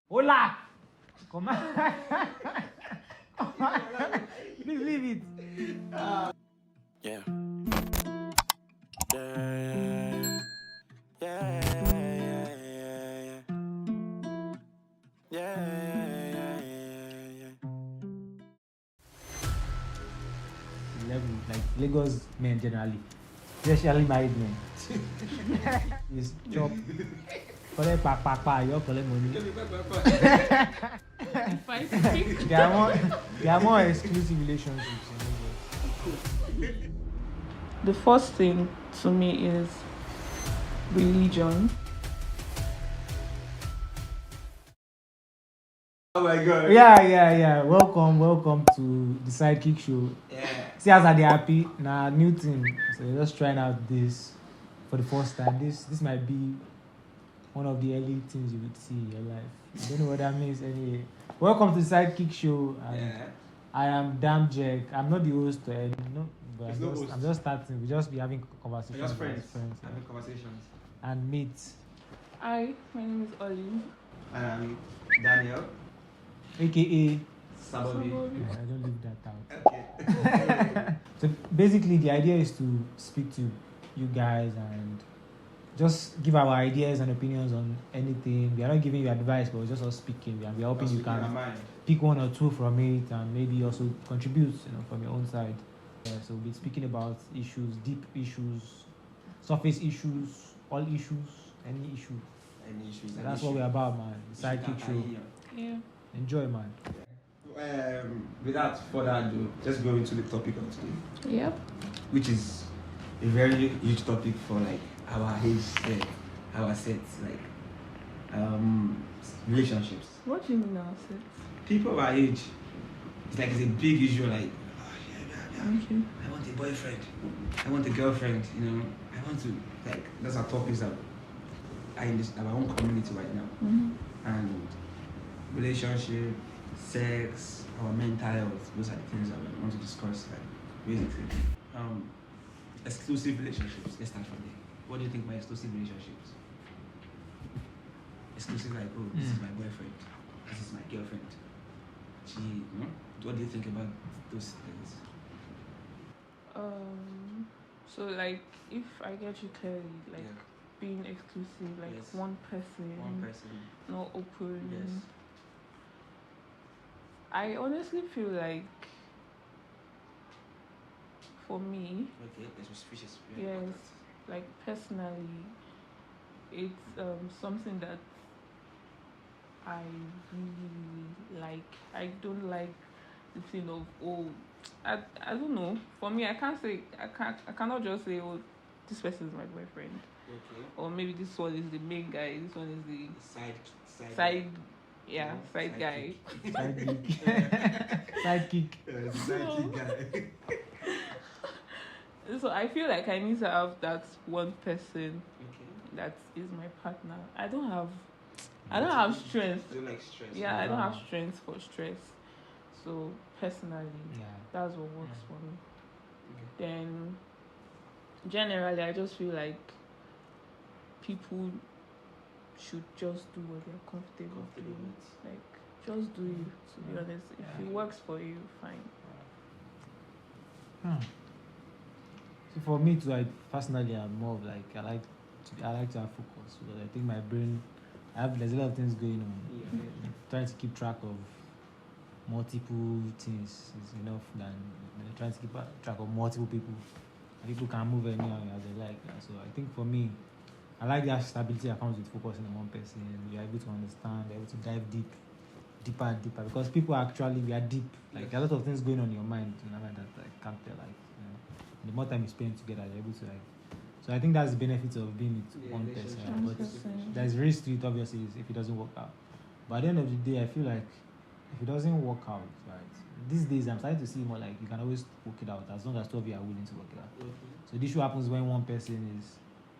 Hola! Come on. Please leave it. Yeah. Yeah. Level, like Lagos men generally, especially married men, is chop. Collect pa, you all collect money. There are more exclusive relationships in Lagos. The first thing to me is religion. Oh my god. Yeah. Welcome to the Sidekick show. Yeah. See us at the happy. Nah, new thing. So we're just trying out this for the first time. This might be one of the early things you would see in your life. I don't know what that means anyway. Welcome to the Sidekick show. Yeah. I am Damjek. I'm not the host or any, no, but He's no host. I'm just starting. We just be having conversations. Just friends. Yeah. Having conversations. And mates. Hi, my name is Oli. And Daniel. AKA Sirboby. I don't leave that out. Okay. So basically the idea is to speak to you guys and just give our ideas and opinions on anything. We are not giving you advice, but we're just all speaking and we're hoping you can pick one or two from it and maybe also contribute, from your own side. Yeah, so we'll be speaking about issues, deep issues, surface issues, all issues, any issue. Any issues? So that's what we're about, man. The Sidekick show. Yeah. Enjoy, man. Without further ado, let's go into the topic of today, Yep. which is a very huge topic for like our age set, our sets, like relationships. What do you mean now, sis? People our age, it's a big issue. Like, Okay. I want a boyfriend, I want a girlfriend. I want to those are topics that are in our own community right now. Mm-hmm. And relationship, sex, our mental health, those are the things that we want to discuss, basically. Exclusive relationships, let's start from there. What do you think about exclusive relationships? Exclusive, like, oh, this is my boyfriend, this is my girlfriend. What do you think about those things? So like, if I get you clearly, like Yeah. being exclusive, like Yes. one person, not open. Yes. I honestly feel like, for me, Okay, let's switch it. yes, like personally, it's something that I really like. I don't like the thing of, I don't know. For me, I cannot just say, oh, this person is my boyfriend, Okay. or maybe this one is the main guy, this one is the Side side guy. Sidekick. Sidekick guy. So I feel like I need to have that one person Okay. that is my partner. I don't have strength. You don't like stress. Yeah, I don't have strength for stress. So personally, Yeah. that's what works for me. Okay. Then generally, I just feel like people should just do what they're comfortable doing. Like, just do you, to be honest. If it works for you, fine. So for me too, personally I'm more of like I like to have focus because I think my brain there's a lot of things going on. Yeah. Trying to keep track of multiple things is enough than trying to keep track of multiple people. And people can move anyhow as they like. So I think for me, I like that stability that comes with focusing on one person. You're able to understand, you're able to dive deeper and deeper. Because people we are deep. Like a lot of things going on in your mind, that I can't tell. The more time you spend together, you're able to So I think that's the benefit of being with one person. But 100%. there's risk to it, obviously, if it doesn't work out. But at the end of the day, I feel like if it doesn't work out, right, these days I'm starting to see more like you can always work it out as long as two of you are willing to work it out. Okay. So this issue happens when one person is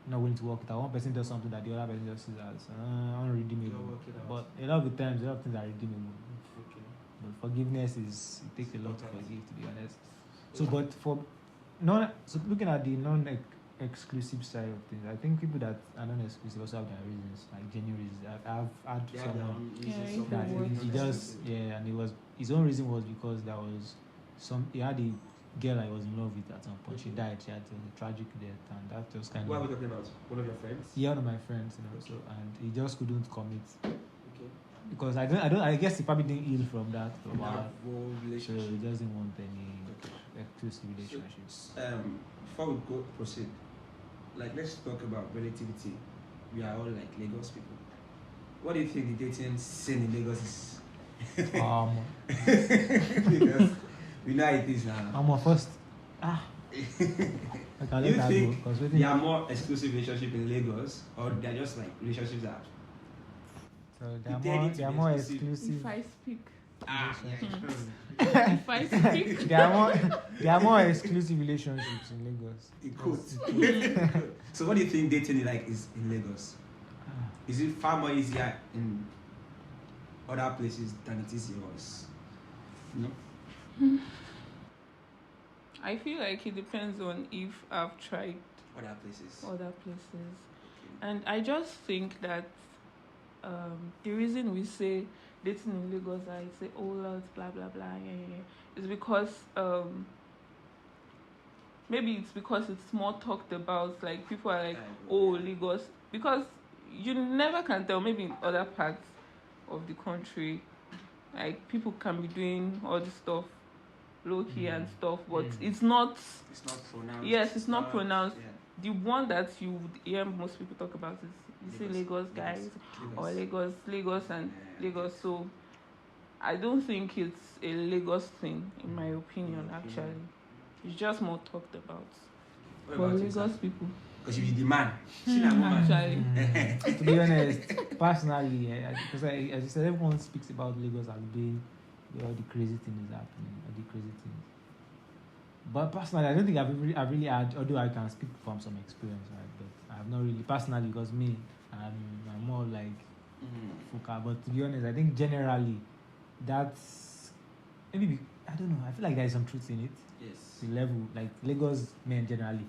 not willing to work it out. One person does something that the other person just sees as unredeemable. Work it out. But a lot of the times, a lot of things are redeemable. Okay. But forgiveness it takes a lot to Okay. forgive, to be honest. So, but so looking at the exclusive side of things. I think people that are not exclusive also have their reasons, like genuine reasons. I've had They have their someone own Yeah, reasons you of that can being work. he just non-exclusive. and it was his own reason was because there was he had a girl I was in love with at some point. She died. She had a tragic death, and that just kind What are of we talking about? One of your friends? yeah, one of my friends, so and he just couldn't commit Okay. because I guess he probably didn't heal from that for a From while. that whole So relationship. he doesn't want any Okay. exclusive relationships. Before we proceed, like let's talk about relativity. We are all like Lagos people. What do you think the dating scene in Lagos is? Because we know how it is now. I'm first. I can Do you let that go think because there are more exclusive relationships in Lagos, or they're just like relationships that? so pretending to they are be more exclusive. exclusive. If I speak, relationships. if I speak, There are more exclusive relationships in Lagos. In quotes. So what do you think dating is in Lagos? Is it far more easier in other places than it is in us? No? I feel like it depends on if I've tried Other places. other places. And I just think that the reason we say dating in Lagos, I say oh lots, blah blah blah, is because maybe it's because it's more talked about. Like people are like, oh Lagos, because you never can tell. Maybe in other parts of the country, like people can be doing all this stuff low key and stuff, but it's not. It's not pronounced. Yes, it's not pronounced. Yeah. The one that you would hear most people talk about is you say Lagos guys or Lagos and Lagos. So I don't think it's a Lagos thing, in my opinion. Actually, it's just more talked about What for about Lagos people. Because you be the man. She's a woman. Actually, To be honest, personally, because as you said, everyone speaks about Lagos as being where all the crazy things happening, all the crazy things. But personally, I don't think I've really had, although I can speak from some experience, right? But I have not really personally, because me, I'm more like Fuka. But to be honest, I think generally that's maybe I don't know. I feel like there is some truth in it. Yes. The level, like Lagos men generally,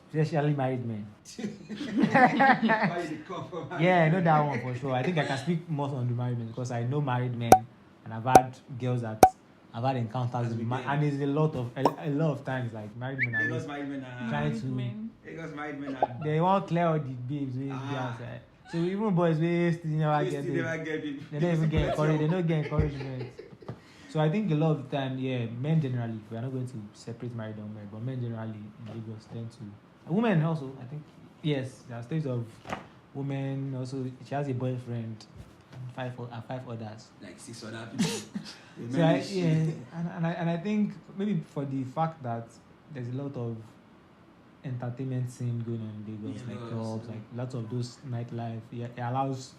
especially married men. Why did it come from? Yeah, I know that one for sure. I think I can speak more on the married men because I know married men and I've had girls that I've had encounters with, and it's a lot of times like married men are Lagos married men are trying to Lagos married men are they want clear all the babes wey dey outside. So even boys wey still never get it, they don't even get encouraged. They don't get encouragement. So I think a lot of the time, men generally, we are not going to separate married and unmarried, but men generally in Lagos tend to. Women also, I think, yes, there are stories of women also. She has a boyfriend, five others. like 6 other people. So and I think maybe for the fact that there's a lot of entertainment scene going on in Lagos, like clubs, like lots of those nightlife, it allows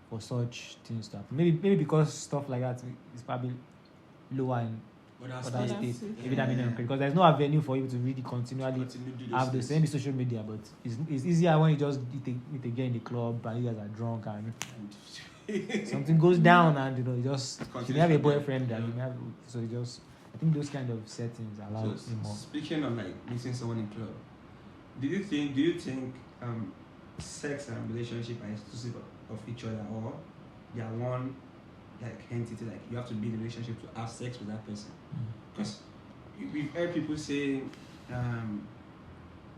for such things to happen. Maybe because stuff like that is probably lower in other states. Maybe that means because there's no avenue for you to really continually have the same social media, but it's easier when you just meet again in the club and you guys are drunk and something goes down and you just you may have a boyfriend that you may have, so you just I think those kind of settings allow you more. Speaking of like meeting someone in club, do you think sex and relationship are exclusive of each other, or they are one like entity? Like you have to be in a relationship to have sex with that person? Because we've heard people say,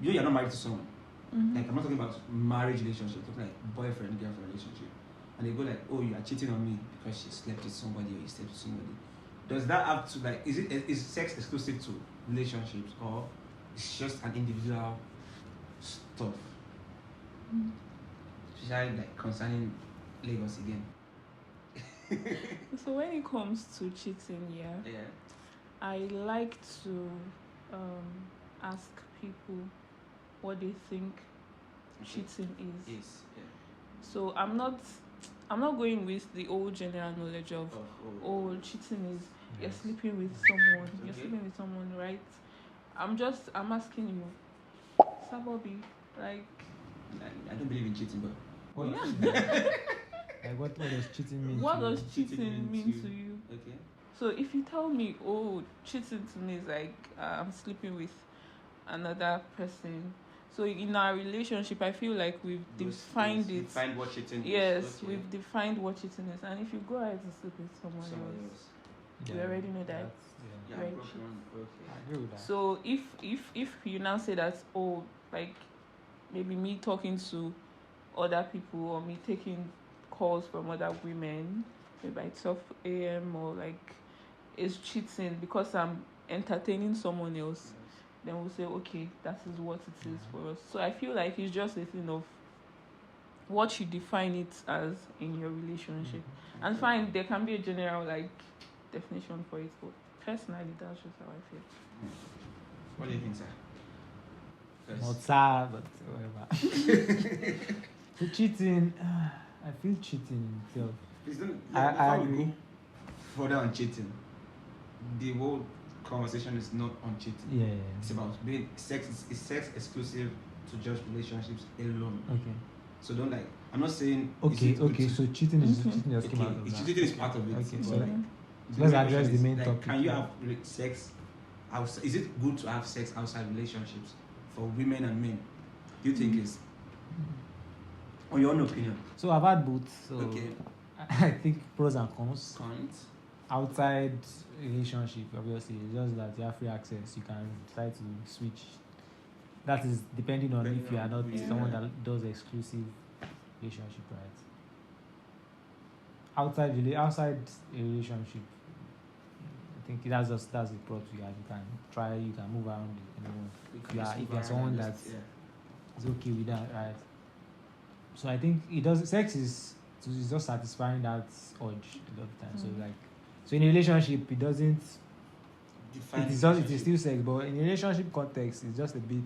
you're not married to someone. Like I'm not talking about marriage relationship, I'm talking like boyfriend girlfriend relationship, and they go like, oh, you are cheating on me because she slept with somebody or you slept with somebody. Does that have to like is sex exclusive to relationships, or it's just an individual stuff? Especially like concerning Lagos again. So when it comes to cheating, I like to ask people what they think cheating is. So I'm not going with the old general knowledge of cheating is you're sleeping with someone, right? I'm asking you, Sirboby, like I don't believe in cheating, but Like what does cheating mean? What does cheating mean to you? Okay. So if you tell me, oh, cheating to me is like I'm sleeping with another person, So in our relationship, I feel like we've defined it. Defined what cheating is. Yes, Okay. we've defined what cheating is, and if you go ahead to sleep with someone else, we already know that. Yeah, Right. okay. I agree with that. So if you now say that, oh, like maybe me talking to other people or me taking calls from other women maybe by 12 a.m. or like is cheating because I'm entertaining someone else, then we'll say, okay, that is what it is for us. So I feel like it's just a thing of what you define it as in your relationship. And fine, there can be a general like definition for it, but personally, that's just how I feel. What do you think, sir? Not sad, but whatever. So cheating, I feel cheating itself. Please don't. I Before we agree. go further on cheating, the whole conversation is not on cheating. Yeah. It's about being sex. Is sex exclusive to just relationships alone? Okay. So don't like. I'm not saying. Okay. So cheating is Okay. cheating just came out of It's that. cheating is part of it. Okay. But So like, let's main address question the is, main like, topic. Can you have sex outside? Is it good to have sex outside relationships for women and men? Do you think is? On your own opinion. So I've had both. So Okay. I think pros and cons. Cons. Outside relationship, obviously, it's just that you have free access. You can try to switch. That is depending on if you are not Yeah. someone that does exclusive relationship, right? Outside a relationship, I think that's the pro to you. You can try, you can move around. If you are someone that's is okay with that, right? So I think sex is just satisfying that urge a lot of times. So like, so in a relationship, it doesn't. It is still sex, but in a relationship context, it's just a bit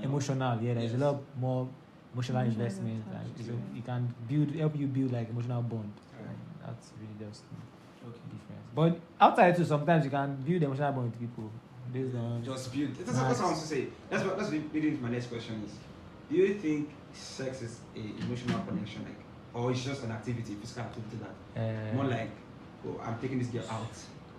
emotional. Yeah, there's a lot more emotional investment. Like, so it can help you build like emotional bond. Right. That's really just different. But outside too, sometimes you can build emotional bond with people based on Just build. That's what I want to say. That's leading to my next question is: do you think sex is a emotional connection, like, or it's just an activity, physical activity that more like, oh, I'm taking this girl out?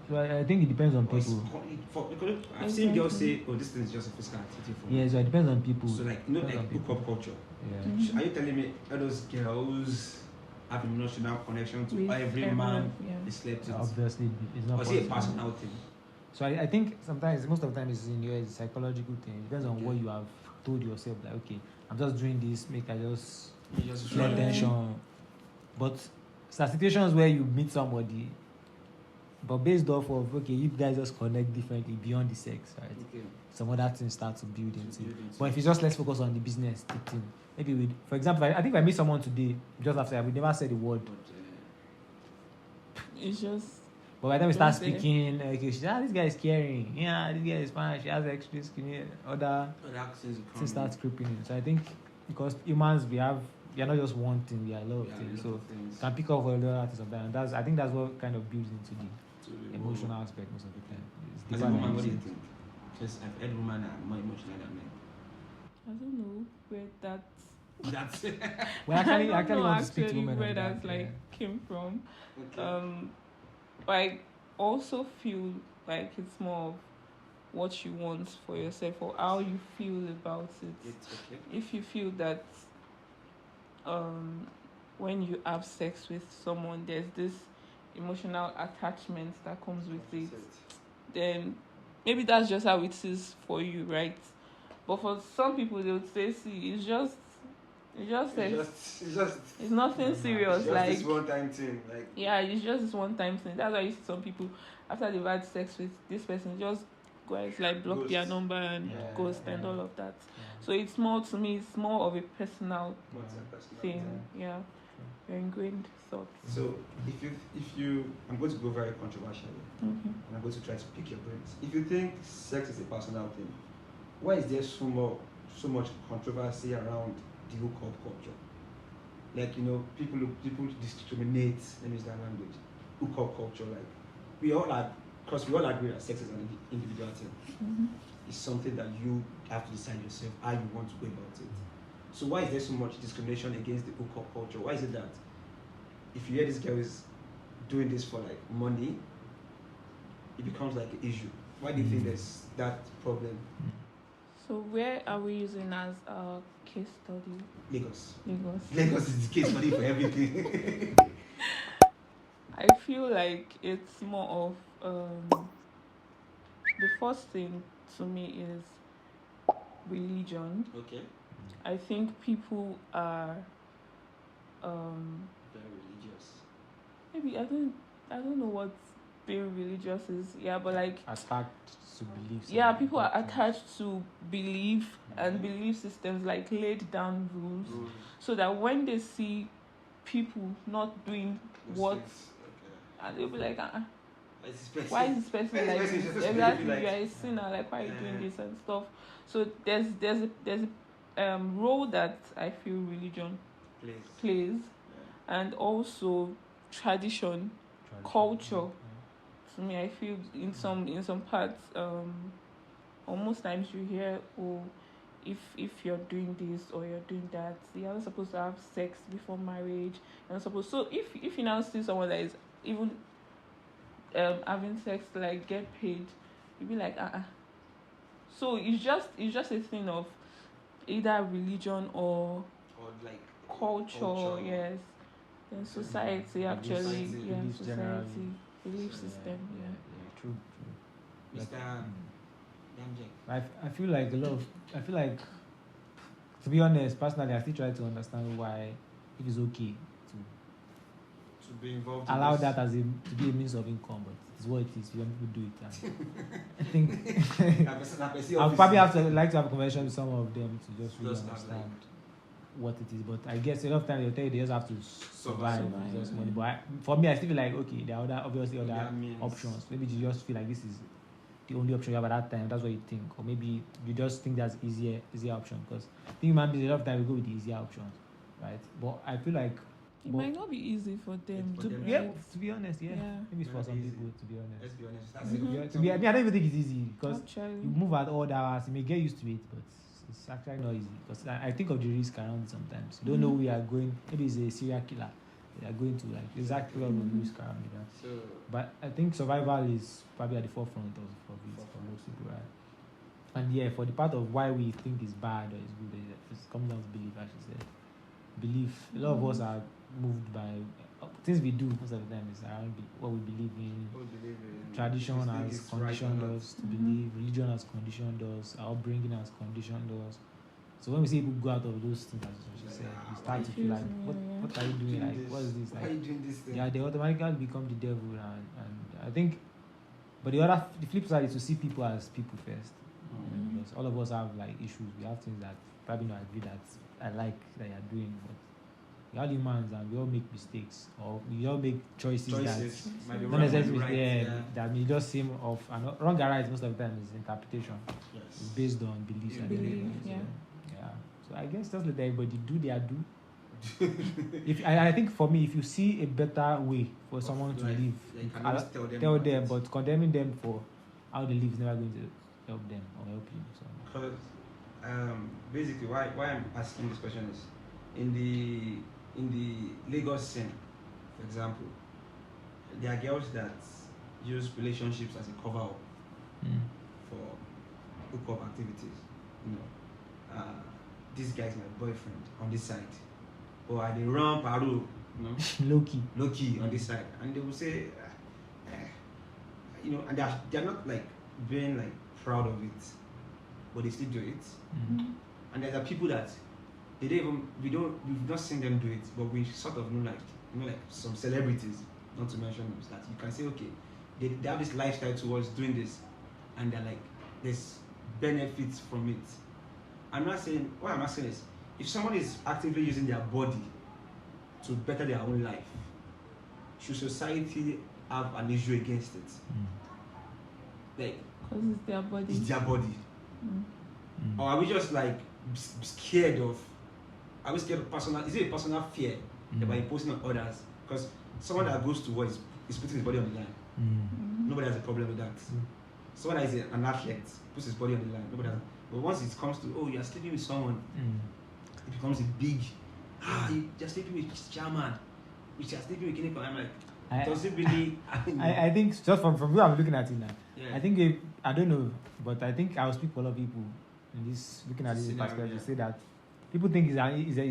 So I think it depends on Or it's people. because I've seen girls say, oh, this thing is just a physical activity for me. Yeah, so it depends on people. So like, Depends on like people. hookup culture. Yeah. Are you telling me all those girls have emotional connection to With every man everyone, yeah. they slept with? Obviously, it's not Or is it a possible. personal thing? So I think sometimes, most of the time, it's in your psychological thing. It depends on Okay. what you have told yourself. Like, okay, I'm just doing this, make I just You just let Yeah. tension. But there are situations where you meet somebody, but based off of, okay, you guys just connect differently beyond the sex, right? Okay. Some other things start to build into it. Build into But if it's just let's focus on the business, the thing. Maybe with, for example, I think if I meet someone today, just after I would never say the word. But It's just But by the time we start Don't say. speaking, okay, this guy is caring. Yeah, this guy is fine. She has extra skin. Other other accents will come. things start creeping in. So I think because humans, we are not just one thing, we are a lot of Yeah, things. a So lot of things. can pick up a lot of things sometimes. And I think that's what kind of builds into the To the emotional whole- aspect most of the time. It's As a deeper woman, than what do you you think? Because I've heard women are more emotional than men. I don't know where that That's it. Well, actually, I I don't know want to speak to actually women where on that that. like came from. Okay. But I also feel like it's more of what you want for yourself or how you feel about it. It's okay. If you feel that when you have sex with someone there's this emotional attachment that comes with it, then maybe that's just how it is for you, right? But for some people they would say, see, it's just sex. It's nothing serious. It's just Like this one time thing. Like, yeah, it's just this one time thing. That's why you see some people after they've had sex with this person just go ahead, like block their Ghost. number and Yeah, ghost and yeah. all of that. Yeah. So it's more, to me, it's more of a personal what's a personal thing. Yeah, your ingrained thoughts. So if you I'm going to go very controversial Mm-hmm. and I'm going to try to pick your brains. If you think sex is a personal thing, why is there so much controversy around the hookup culture? Like, you know, people discriminate, let me use that language, hookup culture. Like, we all agree that sex is an individual thing. Mm-hmm. It's something that you have to decide yourself how you want to go about it. So why is there so much discrimination against the hookup culture? Why is it that if you hear this girl is doing this for like money, it becomes like an issue? Why do you think there's that problem? So where are we using as a case study? Lagos. Lagos. Lagos is the case study for everything. I feel like it's more of the first thing to me is religion. Okay. I think people are Very religious. maybe I don't know what being religious is. Yeah, but like Attached to beliefs. yeah, people are attached to belief and belief systems, like laid down rules, so that when they see people not doing what, and they'll be like, why is this person like this? Exactly, you are a sinner. Like, why are you doing this and stuff? So there's a role that I feel religion plays, and also tradition, culture. To me, I feel in some parts, or most times you hear, oh, if you're doing this or you're doing that, you're not supposed to have sex before marriage. You're not supposed. So if you now see someone that is even having sex to like get paid, you'll be like, So it's just a thing of either religion or like culture. Yes. Then society actually, beliefs society, generally. belief system. True. Mr. Damjek. I feel like to be honest, personally, I still try to understand why it is okay To be involved. allow that as to be a means of income, but it's what it is. Young people do it. And I think I'll probably have to have a conversation with some of them to just really understand what it is. But I guess a lot of times they'll tell you they just have to survive. Just money. But for me, I still feel like okay, there are obviously other options. Maybe you just feel like this is the only option you have at that time. That's what you think, or maybe you just think that's easier option. Because I think human beings a lot of time we go with the easier options, right? But I feel like it might not be easy for them. To be honest, maybe it's for some people. To be honest, let's be honest. I don't even think it's easy because Actually, you move at all the hours. You may get used to it, but it's actually not easy because I think of the risk around it sometimes. You don't know who you are going. Maybe it's a serial killer. They are going to like exactly all the risk around it. So, but I think survival is probably at the forefront of it for most people, right? And for the part of why we think it's bad or it's good, it comes down to belief, as she said. Belief. A lot of us are moved by things we do most of the time is around what we believe in. Tradition has conditioned us to believe. Religion has conditioned us. Our upbringing has conditioned us. So when we see people go out of those things, as she said, you start to feel like, what are you doing? Like, what is this? Why are you doing this thing? Yeah, they automatically become the devil, and I think. But the flip side is to see people as people first. Because all of us have like issues. We have things that probably not agree that I like that you're doing, but we're all humans and we all make mistakes or we all make choices that not necessarily that may just seem off. And wrong or right most of the time is interpretation. Yes. It's based on beliefs and everything. So I guess just let everybody do their do. I think for me, if you see a better way for someone to live, tell them, but condemning them for how they live is never going to help them or help you. So. Because basically, why I'm asking this question is, in the Lagos scene, for example, there are girls that use relationships as a cover-up for hookup activities. You know, this guy is my boyfriend on this side, or I dey run paru, you know, low key on this side, and they will say, you know, and they're not like being like proud of it, but they still do it. And there are people that we've not seen them do it, but we sort of know like some celebrities, not to mention them, that you can say, okay, they have this lifestyle towards doing this, and they're like, there's benefits from it. I'm not saying, what I'm asking is, if someone is actively using their body to better their own life, should society have an issue against it? Like, because it's their body. It's their body. Or are we just like scared of? Are we scared of personal? Is it a personal fear that we're imposing on others? Because someone that goes to war is putting his body on the line. Nobody has a problem with that. Someone that is an athlete puts his body on the line. Nobody has. But once it comes to you are sleeping with someone, it becomes a big. You're sleeping with chairman. You're sleeping with Kineko. I'm like, does it really? I think just from where I'm looking at it now, yeah. I think I don't know, but I think I'll speak for a lot of people. in this looking at this Scenario, perspective, yeah. say that people think it's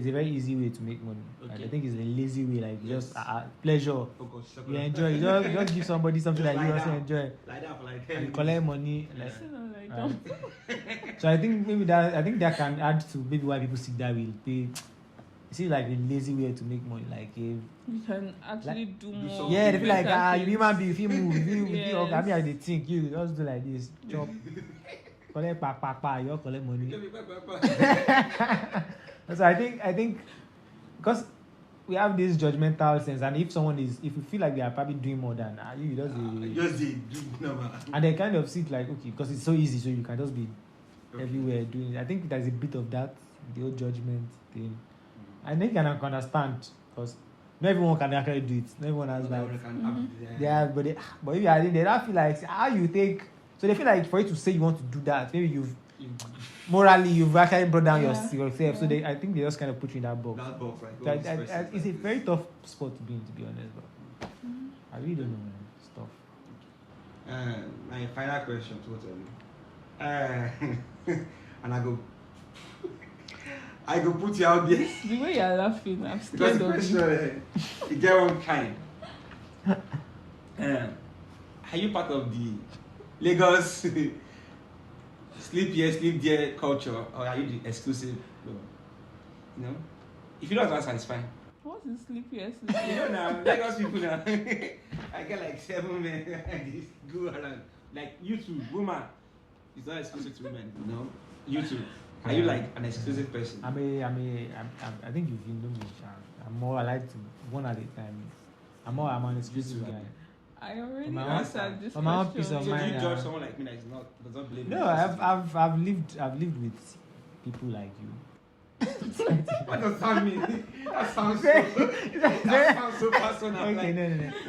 a very easy way to make money. Like, Okay. I think it's a lazy way, like Yes. just pleasure. Oh gosh, You enjoy. You just give somebody something Just that you lie also down. enjoy, Like that for like 10 and you minutes. collect money. Yeah. Like, I don't like right. So I think maybe that can add to maybe why people seek that will pay. See, like a lazy way to make money, like a You can actually do more. something. yeah, they feel like better you things. human being, if you move, if you Yes. I mean, I dey think you just do like this, chop, collect you collect money. So I think because we have this judgmental sense, and if you feel like they are probably doing more than you, just the number. and they kind of see it like okay, because it's so easy, so you can just be everywhere doing it. I think there's a bit of that, the whole judgment thing. I think I can understand because not everyone can actually do it. Not everyone has that. Yeah, but if you are in there, they don't feel like how you take. So they feel like for you to say you want to do that, maybe you've actually brought down yourself. So I think they just kind of put you in that box. That box, like, It's a very tough spot to be in, to be honest. But I really don't know, man. Stuff. My final question to both of you. And I go put you out there. The way you're laughing, I'm Because scared the of question, you. you get one kind. Are you part of the Lagos sleep here, sleep there culture, or are you the exclusive? No. You know? If you don't answer, it's fine. What is sleepy? You know now, Lagos people now. I get like 7 men like this go around. Like you two, woman. It's not exclusive to women, you know? You two. Are you like an exclusive person? I think you know me. I like to one at a time. I'm an exclusive guy. I already My own- answered this for my own peace of question. So do you mind, judge someone like me that does not believe in No, exclusive? I've lived with people like you. What does that mean? That sounds so personal. Okay, like,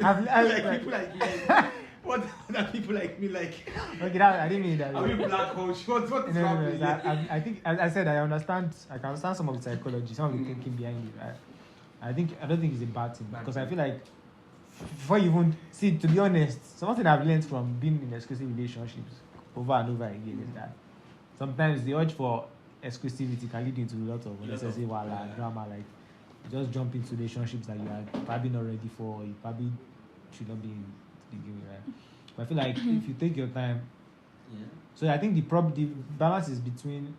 no. like people like me. What are people like me like? Okay, I didn't mean that. Are we black holes? What is No. happening? I think, as I said, I can understand some of the psychology, some of the thinking behind it. I don't think it's a bad thing because I feel like before you even see, to be honest, something I've learned from being in exclusive relationships over and over again is that sometimes the urge for exclusivity can lead into a lot of unnecessary drama. Like you just jump into relationships that you are probably not ready for, or you probably should not be in to begin with, right? But I feel like if you take your time, so I think the balance is between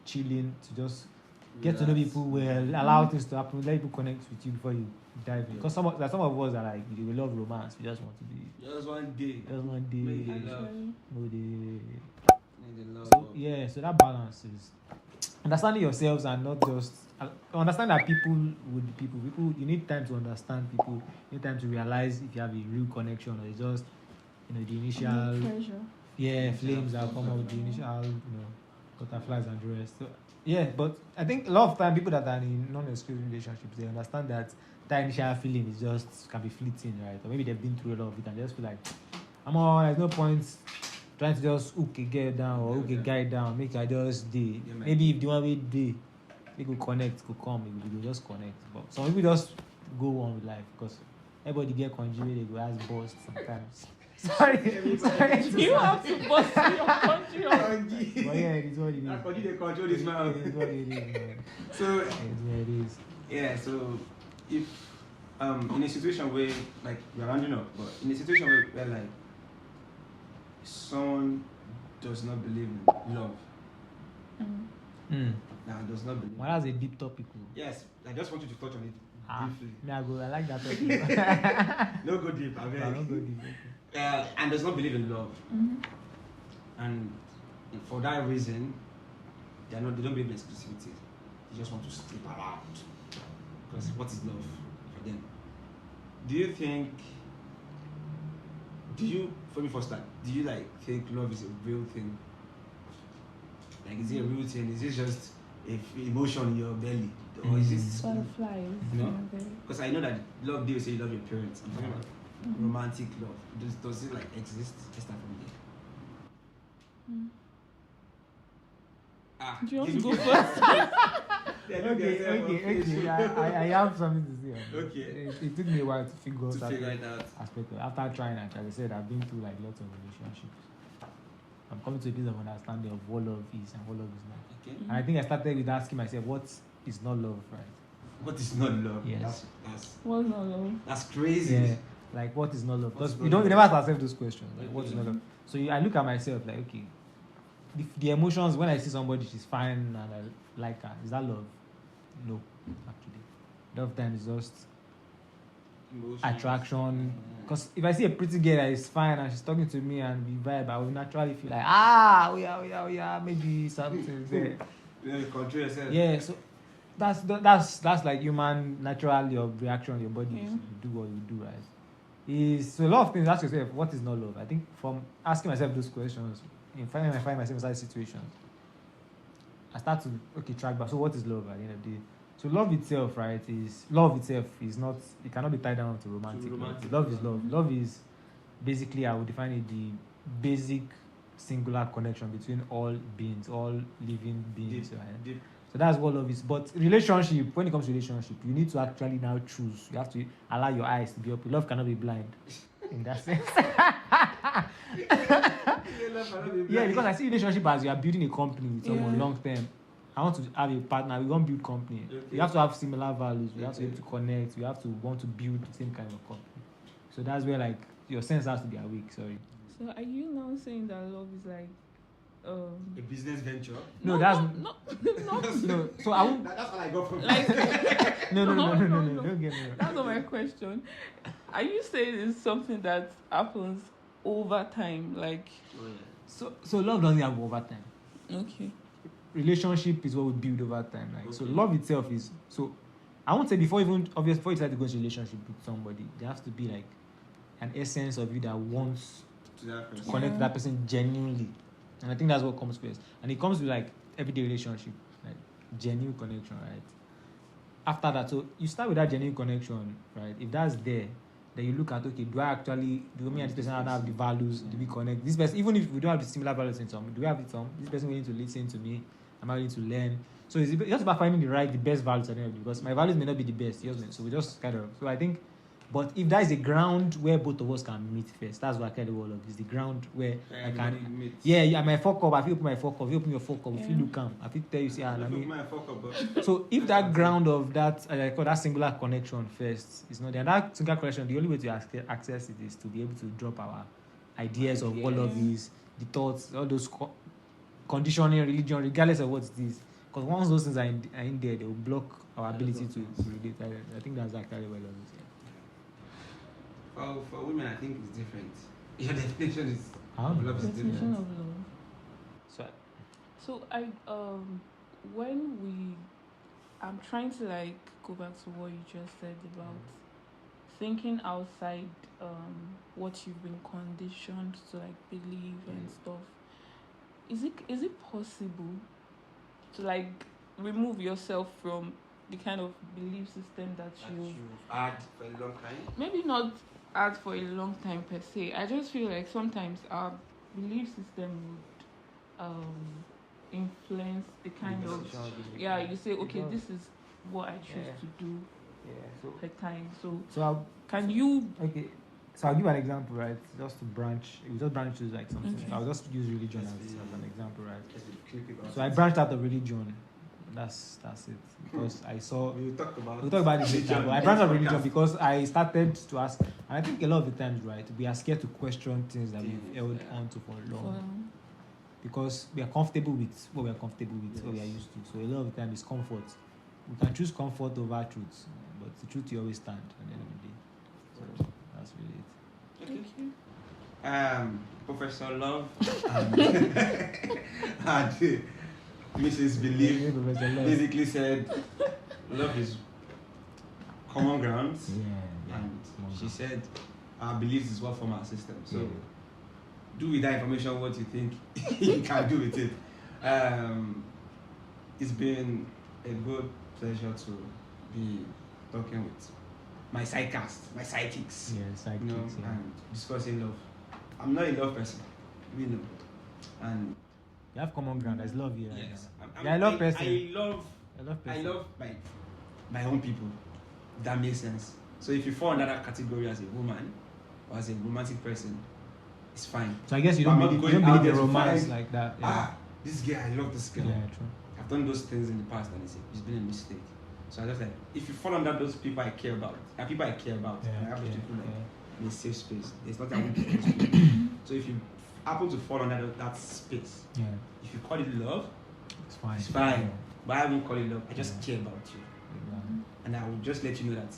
chilling to just get to know people well, allow things to happen, let people connect with you before you dive in. Because some of us are like, we love romance, we just want to be Just one day. day. Maybe love. No day. Need the love. So yeah, so that balance is understanding yourselves and not just understand that people would be people. You need time to understand people. You need time to realize if you have a real connection or it's just the initial Pressure. flames that come out with the initial butterflies and the rest. So yeah, but I think a lot of time people that are in non-exclusive relationships, they understand that initial feeling is just can be fleeting, right? Or maybe they've been through a lot of it and just feel like there's no point trying to just hook a girl down or hook a guy down, make I just day. Maybe if the one way day, they could connect, could come, we could just connect. But some people just go on with life because everybody get conjured, they go ask boss sometimes. Sorry. You have to bust your country. But yeah, it is what it is. How do they control this man? It is what it is, man. So It is what it is. yeah, so if in a situation where like we're rounding up, but in a situation where like someone does not believe in love, does not believe. Well, that's a deep topic. Yes, I just want you to touch on it briefly. I like that topic. No go deep, I beg. I don't go deep. And does not believe in love, and for that reason, they don't believe in exclusivity. They just want to sleep around because what is love for them? Do you think? For me first time, do you like think love is a real thing? Like, is it a real thing? Is it just a emotion in your belly, or is it Butterflies. No? Because I know that love, they say you love your parents. I'm talking about romantic love. Does it like exist? Let's start from there. Do you want to go first? Okay. I have something to say. Okay. It took me a while to figure To figure it out. aspect of. After trying, like I said, I've been through like lots of relationships. I'm coming to a piece of understanding of what love is and what love is not. Okay. And I think I started with asking myself, what is not love, right? What is not love? Yes. What's not love? That's crazy. Yeah. Like, what is not love? What's Because not we never ask ourselves those questions. Like, what is not Mhm. love? So I look at myself like, okay, the emotions when I see somebody, she's fine and I like her. Is that love? No, actually. A lot of times it's just Emotions. attraction. Because if I see a pretty girl that is fine and she's talking to me and we vibe, I will naturally feel like, oh yeah, maybe something's there. You control yourself. Yeah, so that's like human natural your reaction, your body. Yeah. You do what you do, right? So a lot of things. Ask yourself, what is not love? I think from asking myself those questions, in finding I find myself in such situations, I start to track back. So what is love at the end of the day? So love itself is not. It cannot be tied down to romantic. romantic Love is love. love. Love is basically, I would define it, the basic singular connection between all beings, all living beings. Right? Deep. So that's what love is. But relationship, when it comes to relationship, you need to actually now choose. You have to allow your eyes to be open. Love cannot be blind. In that sense. Yeah, because I see relationship as you are building a company with someone Yeah. long term. I want to have a partner. We want to build company. Okay. You have to have similar values. You have to be Okay. able to connect. You have to want to build the same kind of company. So that's where like your sense has to be awake. Sorry. So are you now saying that love is like A business venture. No, that's no. no. So I won't. That's what I got from Like No. No. Don't get me wrong. that's not my question. Are you saying it's something that happens over time? Like Oh, yeah. So love doesn't have over time. okay. Relationship is what we build over time. Like so, Okay. love itself is so. I won't say before you decide to go into a relationship with somebody, there has to be like an essence of you that wants To that to person. connect with Yeah. that person genuinely, and I think that's what comes first. And it comes with like everyday relationship, like genuine connection, right? After that, so you start with that genuine connection, right? If that's there, then you look at, okay, do me and this person have the values? Do we connect? This person, even if we don't have the similar values in some, do we have it some? This person willing to listen to me? Am I willing to learn? So it's just about finding the best values at the end of the day, because my values may not be the best, yours may. So we just kind of, so I think, but if that is a ground where both of us can meet first, that's what I kind of all of is the ground where I can. meet. Yeah, my fuck up. I feel open my fuck up. You open your fuck up. If you Yeah. look I feel tell you, see, I I mean. my fuck up, but So if that ground of that, I call that singular connection first is not there, and that singular connection, the only way to access it is to be able to drop our ideas of what love is, the thoughts, all those conditioning, religion, regardless of what it is. Because once those things are in there, they will block our ability to relate. I think that's actually what love is. for women, I think it's different. Your definition is How? love is Definition different. of love. So So I'm trying to like go back to what you just said about thinking outside what you've been conditioned to like believe and stuff. Is it possible to like remove yourself from the kind of belief system that you had for a long time. maybe not had for a long time per se? I just feel like sometimes our belief system would influence the kind of you say, okay, this is what I choose Yeah. to do so per time. So I'll, can you okay. So I'll give an example, right? Just to branch, we just branch to like something. Okay. I'll just use religion Yes, as an example, right? Just to click it So I branched out of religion. That's it. Because I saw We'll talk about this later. But I branched out of religion because I started to ask, and I think a lot of the times, right, we are scared to question things that we've held on to for long. Because we are comfortable with what we are comfortable with, what we are used to. So a lot of the time is comfort. We can choose comfort over truth, but the truth you always stand at the end of the day. So that's really it. Okay. Professor Love and Mrs. Believe basically said love is common ground, and she said our beliefs is what form our system. So do with that information what you think you can do with it. It's been a good pleasure to be talking with my sidekicks. Yeah, You know, sidekicks, and discussing love. I'm not a love person, you know, and you have common ground. There's love here. yes, Yeah, I love person. I love person. I love my own people. That makes sense. So if you fall under that category as a woman or as a romantic person, it's fine. So I guess you But don't I'm not believe, you going don't out believe there in to romance find, like that. Yeah. This girl, I love this girl. Yeah, true. I've done those things in the past and it's been a mistake. So I just like, if you fall under those people I care about, and people I care about, and I have those people like in a safe space, there's nothing I won't do for those people. So if you happen to fall under that space, Yeah, if you call it love, it's fine. it's fine. Yeah. But I won't call it love. I just Yeah. care about you. Yeah. And I will just let you know that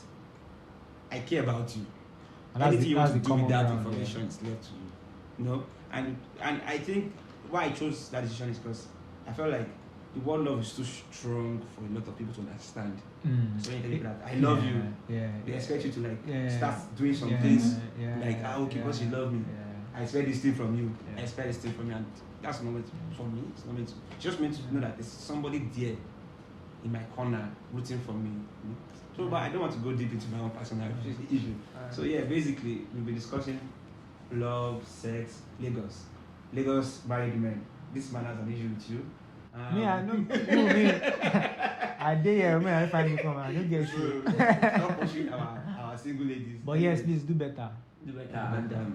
I care about you. And that's Anything you that's want to do common with that ground, information is left to you. You know? And I think why I chose that decision is because I felt like the word love is too strong for a lot of people to understand. Mm. So when you tell people that I love you, Yeah. they expect you to like Yeah. start doing some Yeah. things Yeah. like okay, because you love me. Yeah. I expect this thing from you. Yeah. I expect this thing from you, and that's not meant for me. It's not meant to. It's just meant to know that there's somebody there in my corner rooting for me. You know? So, but I don't want to go deep into my own personal issue. So yeah, basically we'll be discussing love, sex, Lagos married men. This man has an issue with you. Me, I know. No, me. I did hear me. I finally come. I don't get you. Stop pushing our single ladies. But yes, please do better. Do better.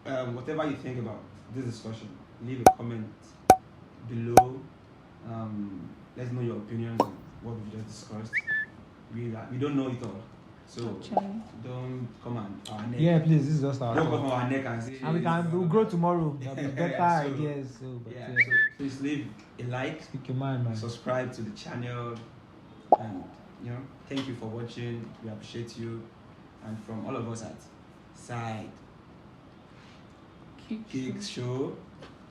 And whatever you think about this discussion, leave a comment below. Let's know your opinions on what we just discussed. We don't know it all, so don't come on our neck. Yeah, please. This is just our. Don't come on our neck and say. And we'll grow tomorrow. There'll be better Yeah, so- ideas. So, but Yeah, yeah. so please leave a like, Speak your mind, man. subscribe to the channel, and thank you for watching. We appreciate you, and from all of us at Sidekicks Show,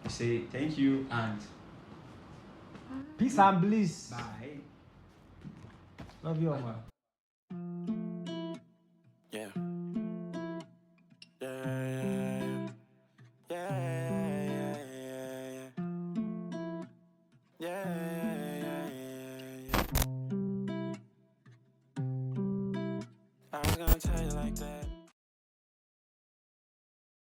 we say thank you and Peace and bliss. bye. Love you all, man.